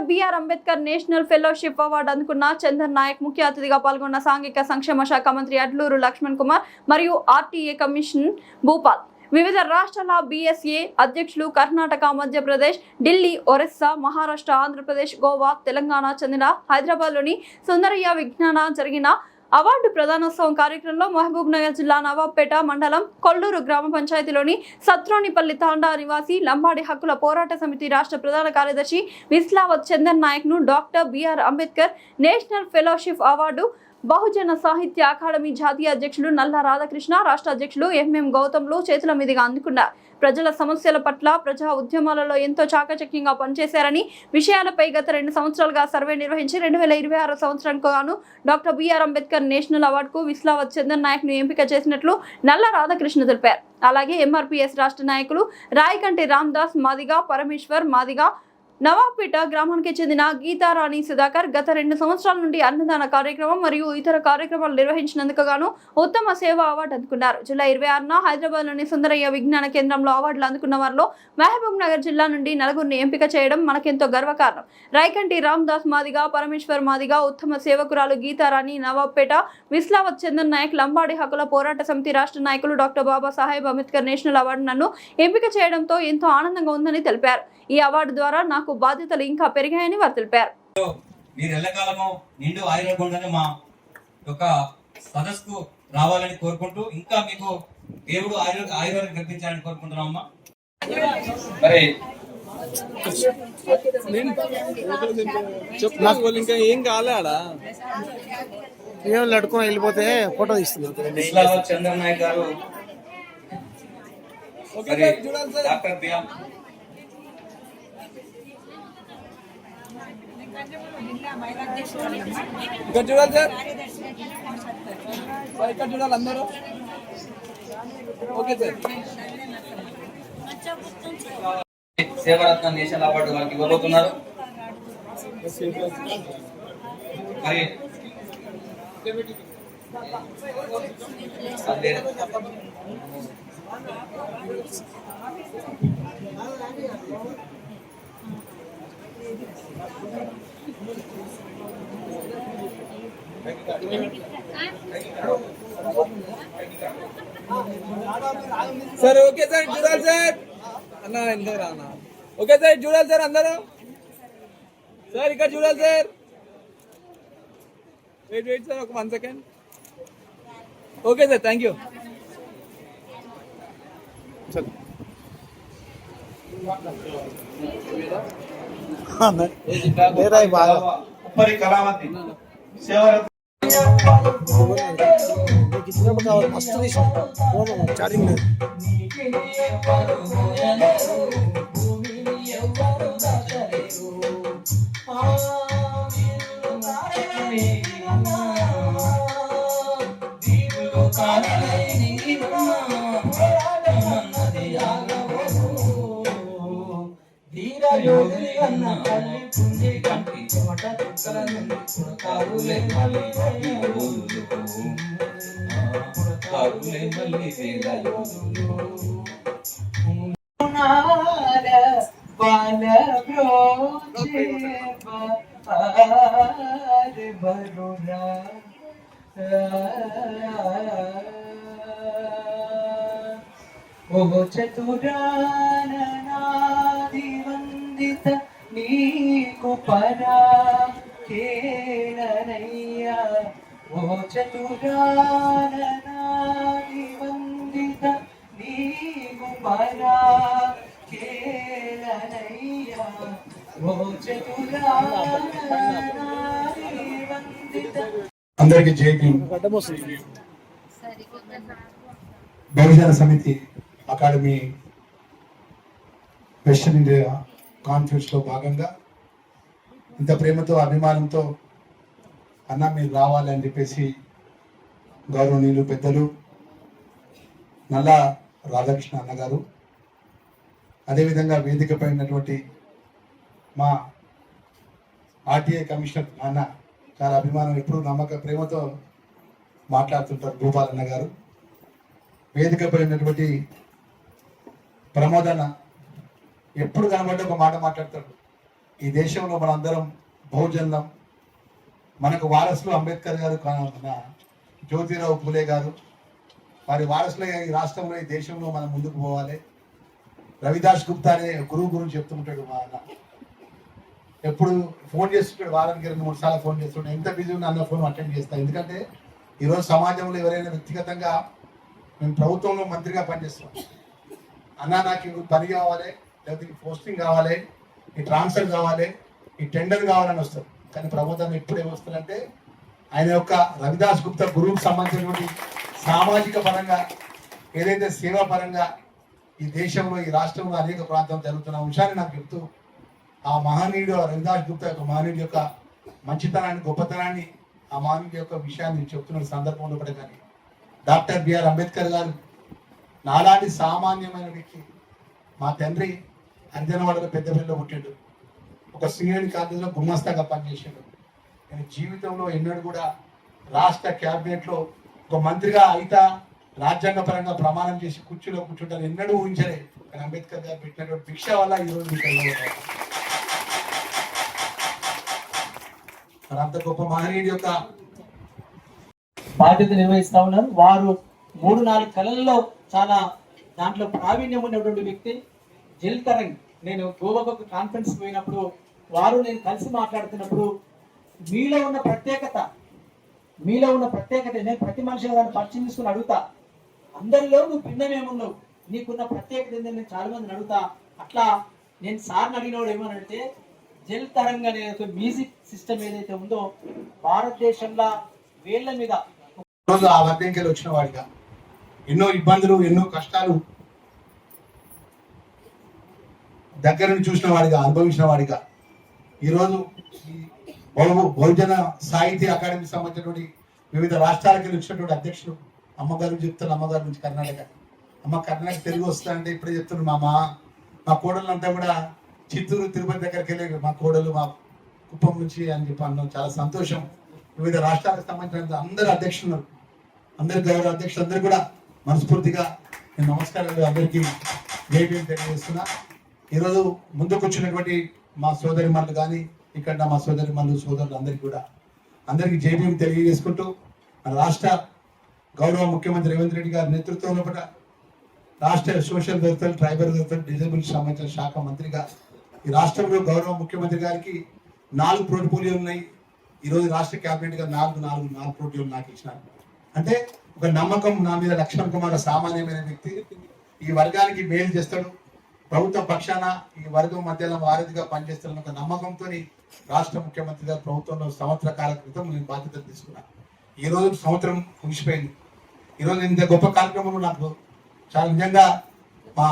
Doctor BR Ambedkar national fellowship award అందుకున్న చందన్ నాయక్ ముఖ్య అతిథిగా పాల్గొన్న సాంఘిక సంక్షేమ శాఖ మంత్రి అడ్లూరు లక్ష్మణ్ కుమార్ మరియు ఆర్టీఏ కమిషన్ భూపాల్, వివిధ రాష్ట్రాల బీఎస్ఏ అధ్యక్షులు, కర్ణాటక, మధ్యప్రదేశ్, ఢిల్లీ, ఒరిస్సా, మహారాష్ట్ర, ఆంధ్రప్రదేశ్, గోవా, తెలంగాణ చెందిన హైదరాబాద్లోని సుందరయ్య విజ్ఞాన జరిగిన అవార్డు ప్రదానోత్సవం కార్యక్రమంలో మహబూబ్ నగర్ జిల్లా నవాబ్పేట మండలం కొల్లూరు గ్రామ పంచాయతీలోని సత్రోనిపల్లి తాండా నివాసి లంబాడి హక్కుల పోరాట సమితి రాష్ట్ర ప్రధాన కార్యదర్శి విస్లావత్ చందన్ నాయక్ ను doctor BR Ambedkar national fellowship award, Bahujana Sahitya Academy జాతీయ అధ్యక్షులు నల్ల రాధాకృష్ణ, రాష్ట్ర అధ్యక్షులు ఎంఎం గౌతమ్లు చేతుల మీదుగా అందుకున్నారు. ప్రజల సమస్యల పట్ల, ప్రజా ఉద్యమాలలో ఎంతో చాకచక్యంగా పనిచేశారని, విషయాలపై గత 2 సంవత్సరాలుగా సర్వే నిర్వహించి 2026 సంవత్సరానికి గాను డాక్టర్ బిఆర్ అంబేద్కర్ నేషనల్ అవార్డుకు విస్లావత్ చందన్ నాయక్ ను ఎంపిక చేసినట్లు నల్ల రాధాకృష్ణ తెలిపారు. అలాగే ఎంఆర్పీఎస్ రాష్ట్ర నాయకులు రాయకంటి రామ్దాస్ మాదిగా, పరమేశ్వర్ మాదిగా, నవాబ్పేట గ్రామానికి చెందిన గీతారాణి సుధాకర్ గత 2 సంవత్సరాల నుండి అన్నదాన కార్యక్రమం మరియు ఇతర కార్యక్రమాలు నిర్వహించినందుకు గాను ఉత్తమ సేవా అవార్డు అందుకున్నారు. జూలై 26న హైదరాబాద్లోని సుందరయ్య విజ్ఞాన కేంద్రంలో అవార్డులు అందుకున్న వారిలో మహబూబ్ నగర్ జిల్లా నుండి 4 ఎంపిక చేయడం మనకెంతో గర్వకారణం. రాయకంటి రామ్దాస్ మాదిగా, పరమేశ్వర్ మాదిగా, ఉత్తమ సేవకురాలు గీతారాణి, నవాబ్పేట విస్లావత్ చందన్ నాయక్, లంబాడి హక్కుల పోరాట సమితి రాష్ట్ర నాయకులు doctor Babasaheb Ambedkar national award నన్ను ఎంపిక చేయడంతో ఎంతో ఆనందంగా ఉందని తెలిపారు. ఈ అవార్డు ద్వారా నాకు బాధ్యతలు ఇంకా పెరిగాయని వారు తెలిపారు. మీరు ఎల్లకాలము నిండు ఆయుర్వేదంగానే మా యొక్క సదస్సుకు రావాలని కోరుకుంటూ, ఇంకా మీకు దేవుడు ఆయుర్వేదం కల్పించాలని కోరుకుంటున్నామమ్మా. మరి ఇంకా ఏం కాలేడా ఏం లడుకుని వెళ్ళిపోతే ఫోటో తీస్తున్నారు. చంద్ర నాయక్ గారు, డాక్టర్ బిఆర్ ఇక్కడ చూడాలి సార్, ఇక్కడ చూడాలి అందరూ. Okay sir. Sevaratna national award వారికి ఇవ్వబోతున్నారు. మరి సార్ ఓకే సార్, చూడాలి సార్ అన్న ఎందుకు రానా. ఓకే సార్, చూడాలి సార్ అందరూ. సార్ ఇక్కడ చూడాలి సార్. వెయిట్ సార్, ఒక 1 second. Okay sir, thank you. Uppari Kalavathi మస్తు చార్జింగ్ ఓ చతురానాది వందిత నీకు పరా కేళనయ్యా. ఓ చతురానాది వందిత నీకు పరా కేళనయ్యా. ఓ చతురానాది వందిత. అందరికీ జై భీమ్. బహుజన సమితి అకాడమీ వెస్టర్న్ ఇండియా కాన్ఫరెన్స్ లో భాగంగా ఇంత ప్రేమతో, అభిమానంతో అన్న మీరు రావాలి అని చెప్పేసి గౌరవనీయులు పెద్దలు నల్లా రాధాకృష్ణ అన్నగారు, అదేవిధంగా వేదిక పైనటువంటి మా ఆర్టీఏ కమిషనర్ అన్న, చాలా అభిమానం, ఎప్పుడు నమ్మక ప్రేమతో మాట్లాడుతుంటారు భూపాల్ అన్న గారు, వేదిక పైనటువంటి ప్రమోదన్న ఎప్పుడు కనబడ్డ ఒక మాట మాట్లాడతాడు. ఈ దేశంలో మనందరం బహుజనులం. మనకు వారసులు అంబేద్కర్ గారు, మన జ్యోతిరావు పూలే గారు, వారి వారసులుగా ఈ రాష్ట్రంలో ఈ దేశంలో మనం ముందుకు పోవాలి. రవిదాస్ గుప్తా అనే గురువు గురించి చెప్తుంటాడు. మా అన్న ఎప్పుడు ఫోన్ చేస్తుంటాడు, వారానికి 2-3 సార్లు ఫోన్ చేస్తుంటాడు. ఎంత బిజీ ఉన్నా అన్న ఫోన్ అటెండ్ చేస్తాను. ఎందుకంటే ఈరోజు సమాజంలో ఎవరైనా వ్యక్తిగతంగా మేము ప్రభుత్వంలో మంత్రిగా పనిచేస్తున్నాం, అన్న నాకు ఈ పని కావాలి, లేకపోతే ఈ పోస్టింగ్ కావాలి, ఈ ట్రాన్స్ఫర్ కావాలి, ఈ టెండర్ కావాలని వస్తారు. కానీ ప్రభుత్వం ఎప్పుడు ఏమొస్తుందంటే ఆయన యొక్క రవిదాస్ గుప్తా గురువుకు సంబంధించినటువంటి సామాజిక పరంగా ఏదైతే సేవా పరంగా ఈ దేశంలో ఈ రాష్ట్రంలో అనేక ప్రాంతాలు జరుగుతున్న అంశాన్ని నాకు చెప్తూ ఆ మహనీయుడు రవిదాస్ గుప్తా యొక్క మహనీయుడు యొక్క మంచితనాన్ని, గొప్పతనాన్ని, ఆ మహనీయుడు యొక్క విషయాన్ని చెప్తున్న సందర్భంలో కూడా కానీ డాక్టర్ బిఆర్ అంబేద్కర్ గారు నాలాంటి సామాన్యమైన వ్యక్తి. మా తండ్రి అంజనవాడలో పెద్దపల్లిలో పుట్టాడు. ఒక సీనియర్ కాలేజీలో గుమ్మస్తాగా పనిచేసాడు. నేను జీవితంలో ఎన్నడూ కూడా రాష్ట్ర క్యాబినెట్లో ఒక మంత్రిగా అయితా రాజ్యాంగ పరంగా ప్రమాణం చేసి కుర్చీలో కూర్చుంటాను ఎన్నడూ ఊహించలేదు. కానీ అంబేద్కర్ గారు పెట్టినటువంటి భిక్ష వల్ల ఈరోజు మరి అంత గొప్ప మహనీయుడి యొక్క బాధ్యత నిర్వహిస్తా ఉన్నారు. వారు 3-4 కళల్లో చాలా దాంట్లో ప్రావీణ్యం ఉన్నటువంటి వ్యక్తి. జిల్ తరంగ్, నేను గోవాకు ఒక కాన్ఫరెన్స్ పోయినప్పుడు వారు నేను కలిసి మాట్లాడుతున్నప్పుడు మీలో ఉన్న ప్రత్యేకత నేను ప్రతి మనిషిగా దాన్ని పరిచయం తీసుకుని అడుగుతా, అందరిలో నువ్వు భిన్నమేమున్నావు, నీకున్న ప్రత్యేకత ఏంటని నేను చాలా మందిని అడుగుతా. అట్లా నేను సార్ని అడిగినవాడు ఏమనంటే జల్ తరంగ్ అనే ఒక మ్యూజిక్ సిస్టమ్ ఏదైతే ఉందో భారతదేశంలో వేళ్ల మీద రోజు ఆ వర్గంకెళ్ళి వచ్చిన వాడిగా ఎన్నో ఇబ్బందులు, ఎన్నో కష్టాలు దగ్గర నుంచి చూసిన వాడిగా, అనుభవించిన వాడిగా ఈరోజు బహుజన సాహితీ అకాడమీ సంబంధించినటువంటి వివిధ రాష్ట్రాలకి వచ్చినటువంటి అధ్యక్షుడు అమ్మగారు చెప్తున్నారు. అమ్మగారి నుంచి కర్ణాటక, అమ్మ కర్ణాటక తెలుగు వస్తుందంటే ఇప్పుడే చెప్తున్నారు. మా కోడళ్ళంతా కూడా చిత్తూరు, తిరుపతి దగ్గరికి వెళ్ళి మా కోడలు మా కుప్పం నుంచి అని చెప్పి అన్నాం. చాలా సంతోషం. వివిధ రాష్ట్రాలకు సంబంధించిన అందరు అధ్యక్షులు, అందరి గౌరవ అధ్యక్షులు అందరూ కూడా మనస్ఫూర్తిగా నేను నమస్కారాలు అందరికీ జైభీం తెలియజేస్తున్నా. ఈరోజు ముందుకు వచ్చినటువంటి మా సోదరి మనులు కానీ ఇక్కడ మా సోదరి మనులు సోదరులు అందరికీ జైభీం తెలియజేసుకుంటూ మన రాష్ట్ర గౌరవ ముఖ్యమంత్రి రేవంత్ రెడ్డి గారి నేతృత్వంలో కూడా రాష్ట్ర social welfare, tribal welfare, disable సంబంధించిన శాఖ మంత్రిగా ఈ రాష్ట్రంలో గౌరవ ముఖ్యమంత్రి గారికి 4 పోర్ట్ఫోలియోలు ఉన్నాయి. ఈరోజు రాష్ట్ర క్యాబినెట్ గా 4 పోర్ట్ఫోలియోలు నాకు ఇచ్చినారు. అంటే ఒక నమ్మకం నా మీద. లక్ష్మణ్ కుమార్ సామాన్యమైన వ్యక్తి, ఈ వర్గానికి మేలు చేస్తాడు, ప్రభుత్వ పక్షాన ఈ వర్గం మధ్యలో వారధిగా పనిచేస్తున్న ఒక నమ్మకంతో రాష్ట్ర ముఖ్యమంత్రి గారు ప్రభుత్వంలో సంవత్సర కాల క్రితం నేను బాధ్యతలు తీసుకున్నాను. ఈ రోజు సంవత్సరం ముగిసిపోయింది. ఈరోజు ఇంత గొప్ప కార్యక్రమంలో నాకు చాలా నిజంగా మా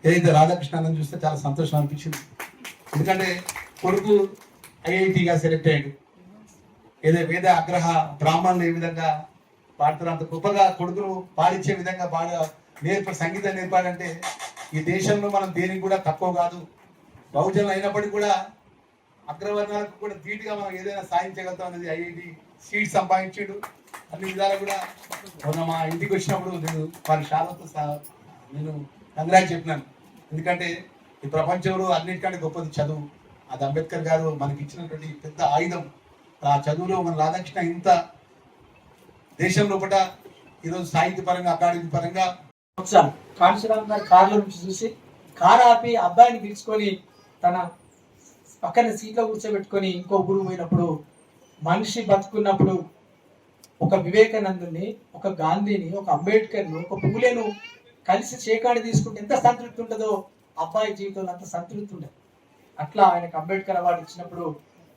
ఏదైతే రాధాకృష్ణ చూస్తే చాలా సంతోషం అనిపించింది. ఎందుకంటే కొడుకు ఐఐటిగా సెలెక్ట్ అయ్యాడు. ఏదో వేద అగ్రహ బ్రాహ్మణులు ఏ విధంగా పాడుతారు అంత గొప్పగా కొడుకును పాడించే విధంగా సంగీతం నేర్పాడంటే ఈ దేశంలో మనం దేనికి కూడా తక్కువ కాదు. బహుజనులు అయినప్పటికీ కూడా అగ్రవర్ణాలకు కూడా ధీటుగా మనం ఏదైనా సాధించగలుగుతాం అనేది ఐఐటి సీట్ సంపాదించాడు. అన్ని విధాలు కూడా మొన్న మా ఇంటికి వచ్చినప్పుడు నేను వారి శాలతో నేను కంగ్రాట్స్ చెప్పినాను. ఎందుకంటే ఈ ప్రపంచంలో అన్నిటికంటే గొప్పది చదువు. అది అంబేద్కర్ గారు మనకి ఇచ్చినటువంటి పెద్ద ఆయుధం. ఆ చదువులో మన రాధాకృష్ణ ఇంత దేశం లోపల ఈరోజు సాహిత్య పరంగా, అకాడమీ పరంగా కాళేశ్వరం గారు కారులో నుంచి చూసి కారు ఆపి అబ్బాయిని పిలుచుకొని తన పక్కన సీట్లో కూర్చోబెట్టుకొని ఇంకో గురువు పోయినప్పుడు, మనిషి బతుకున్నప్పుడు ఒక వివేకానందుని, ఒక గాంధీని, ఒక అంబేద్కర్ను, ఒక పూలేను కలిసి చేకాడి తీసుకుంటే ఎంత సంతృప్తి ఉంటుందో అబ్బాయి జీవితంలో అంత సంతృప్తి ఉండదు. అట్లా ఆయనకు అంబేద్కర్ అవార్డు ఇచ్చినప్పుడు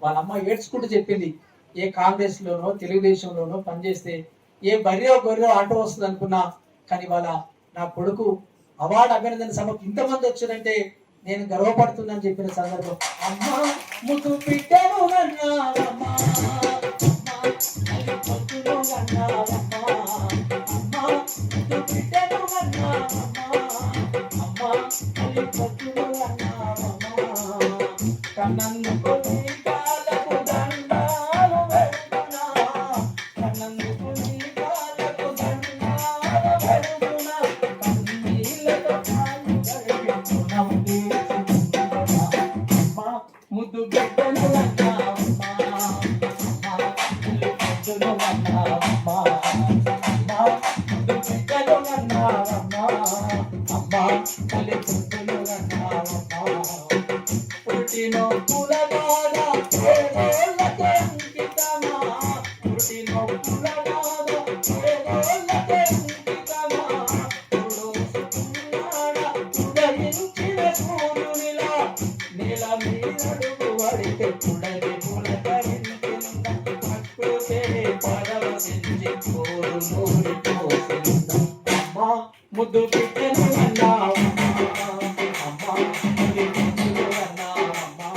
వాళ్ళ అమ్మ ఏడ్చుకుంటూ చెప్పింది, ఏ కాంగ్రెస్ లోనో తెలుగుదేశంలోనో పనిచేస్తే ఏ గొర్రెో ఆటో వస్తుంది అనుకున్నా, కానీ వాళ్ళ నా కొడుకు అవార్డు అభినందన సభకు ఇంతమంది వచ్చారంటే నేను గర్వపడుతుందని చెప్పిన సందర్భం. అమ్మా ముద్దు పెట్టాను కన్నందుకు ముద్దు బిడ్డను అన్నావమ్మా ముద్దును అన్నావమ్మా ముద్దు బిడ్డను అన్నావమ్మా అమ్మా తల్లి ముద్దును అన్నావమ్మా పుట్టినో పులగాగా పేదోళ్ళకే అంకితమా పుట్టినో పులగాగా పేదోళ్ళకే అంకితమా ఉదయించిన సూర్యునిలా నేల మీదడుగు వడితే పుడలి పులకరించింద ప్రకృతే పరవశించి కోరు నూరి పోసింద అమ్మా ముద్దు బిడ్డను అన్నావమ్మా అమ్మా ముద్దు బిడ్డను అన్నావమ్మా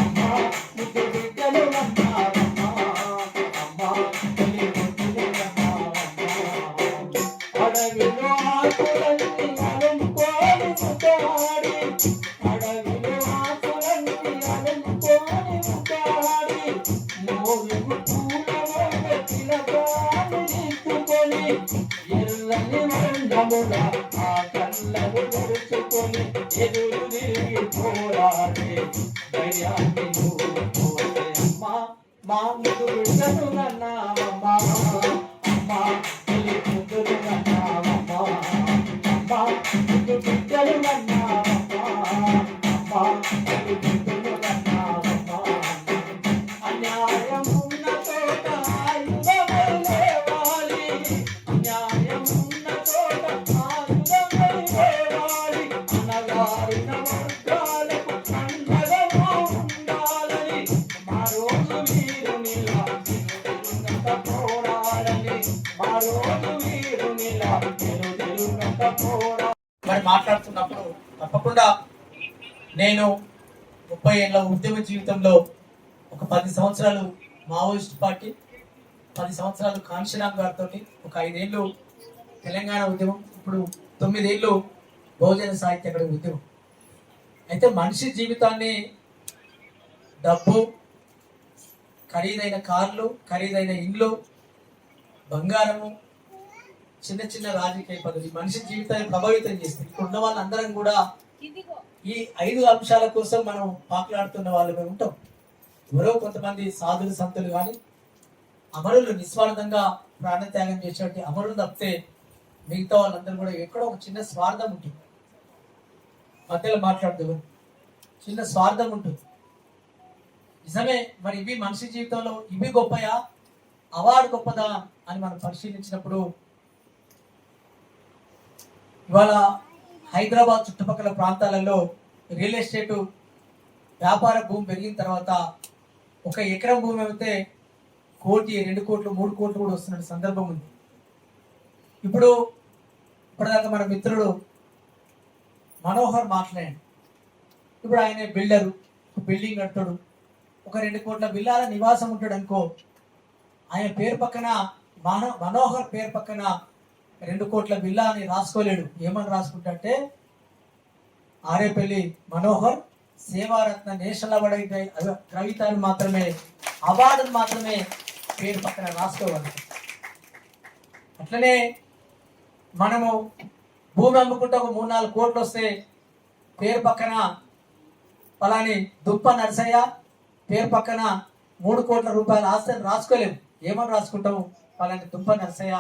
అమ్మా ముద్దు బిడ్డను అన్నావమ్మా అమ్మా తల్లి ముద్దును అన్నావమ్మా అడవిలో ఆకులన్నీ అలుముకొని ముద్దాడి అడవిలో ఆకులన్నీ అలుముకొని ముద్దాడి మోవిగు పూలవల్ల చిలకాలు దిక్కుకొని ఎల్లని మండముల ఆ కళ్ళను తెరుచుకొని ఎదురు తిరిగి పోరాడే ధైర్యాన్ని నువ్వు పోతే అమ్మా మా ముద్దు బిడ్డను అన్నావమ్మా అమ్మా తల్లి ముద్దును అన్నావమ్మా అమ్మా ముద్దు బిడ్డను అన్నావమ్మా అమ్మా తల్లి ముద్దును అన్నావమ్మా అన్యాయం ఉన్న చోట ఆయుధమై లేవాలి అన్యాయం ఉన్న చోట ఆయుధమై లేవాలి అనగారిన వర్గాలకు అండగా ఉండాలని మా రోజు వీరునిలా తెలుగంత పోరాడాలని మా రోజు వీరునిలా తెలుగంత పోరా మరి మాట్లాడుతున్నప్పుడు తప్పకుండా నేను 30 ఏళ్ళ ఉద్యమ జీవితంలో ఒక 10 సంవత్సరాలు మావోయిస్ట్ పార్టీ, 10 సంవత్సరాలు కాంశీరామ్ గారితో, ఒక 5 ఏళ్ళు తెలంగాణ ఉద్యమం, ఇప్పుడు 9 ఏళ్ళు బహుజన సాహిత్య అకాడమీ ఉద్యమం. అయితే మనిషి జీవితాన్ని డబ్బు, ఖరీదైన కార్లు, ఖరీదైన ఇండ్లు, బంగారము, చిన్న చిన్న రాజకీయ పదవి మనిషి జీవితాన్ని ప్రభావితం చేస్తుంది. ఇప్పుడు ఉన్న వాళ్ళందరం కూడా ఈ 5 అంశాల కోసం మనం పాకులాడుతున్న వాళ్ళమే ఉంటాం. ఎవరో కొంతమంది సాధులు సంతులు కానీ అమరులు నిస్వార్థంగా ప్రాణత్యాగం చేసేటువంటి అమరులు తప్పితే మిగతా వాళ్ళందరూ కూడా ఎక్కడో ఒక చిన్న స్వార్థం ఉంటుంది. మధ్యలో మాట్లాడుతూ చిన్న స్వార్థం ఉంటుంది. నిజమే, మరి ఇవి మనిషి జీవితంలో ఇవి గొప్పయా, అవార్డు గొప్పదా అని మనం పరిశీలించినప్పుడు ఇవాళ హైదరాబాద్ చుట్టుపక్కల ప్రాంతాలలో రియల్ ఎస్టేటు వ్యాపార భూమి పెరిగిన తర్వాత 1 ఎకరం భూమి అయితే 1 కోటి, 2 కోట్లు, 3 కోట్లు కూడా వస్తున్న సందర్భం ఉంది. ఇప్పటిదాకా మన మిత్రుడు మనోహర్ మాట్లాడాడు. ఇప్పుడు ఆయన బిల్డరు, బిల్డింగ్ కట్టాడు, ఒక 2 కోట్ల బిల్లాల నివాసం ఉంటాడు అనుకో, ఆయన పేరు పక్కన మనోహర్ పేరు పక్కన 2 కోట్ల బిల్లా అని రాసుకోలేడు. ఏమని రాసుకుంటే ఆరేపల్లి మనోహర్ సేవారత్న నేషనల్ అవార్డు గ్రహీతను మాత్రమే, అవార్డును మాత్రమే పేరు పక్కన రాసుకోవాలి. అట్లనే మనము భూమి అమ్ముకుంటే ఒక 3-4 కోట్లు వస్తే పేరు పక్కన పలాని దుప్ప నరసయ్య పేరు పక్కన 3 కోట్ల రూపాయల ఆస్తిని రాసుకోలేము. ఏమని రాసుకుంటాము? పలాని దుప్ప నరసయ్య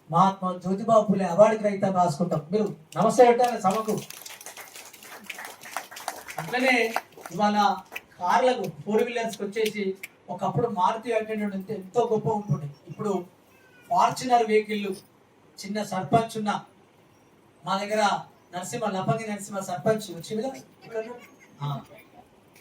మహాత్మా జ్యోతిబా ఫులే అవార్డు గ్రహీత రాసుకుంటాం. మీరు నమస్తే పెట్టాలి సభకు. అట్లనే ఇవాళ కార్లకు 4 వీలర్స్కి వచ్చేసి ఒకప్పుడు మారుతి అంటే ఎంతో గొప్ప ఉంటుండే. ఇప్పుడు ఫార్చునర్ వెహికల్. చిన్న సర్పంచ్ ఉన్న మా దగ్గర లపంగి నరసింహ సర్పంచ్ వచ్చింది కదా,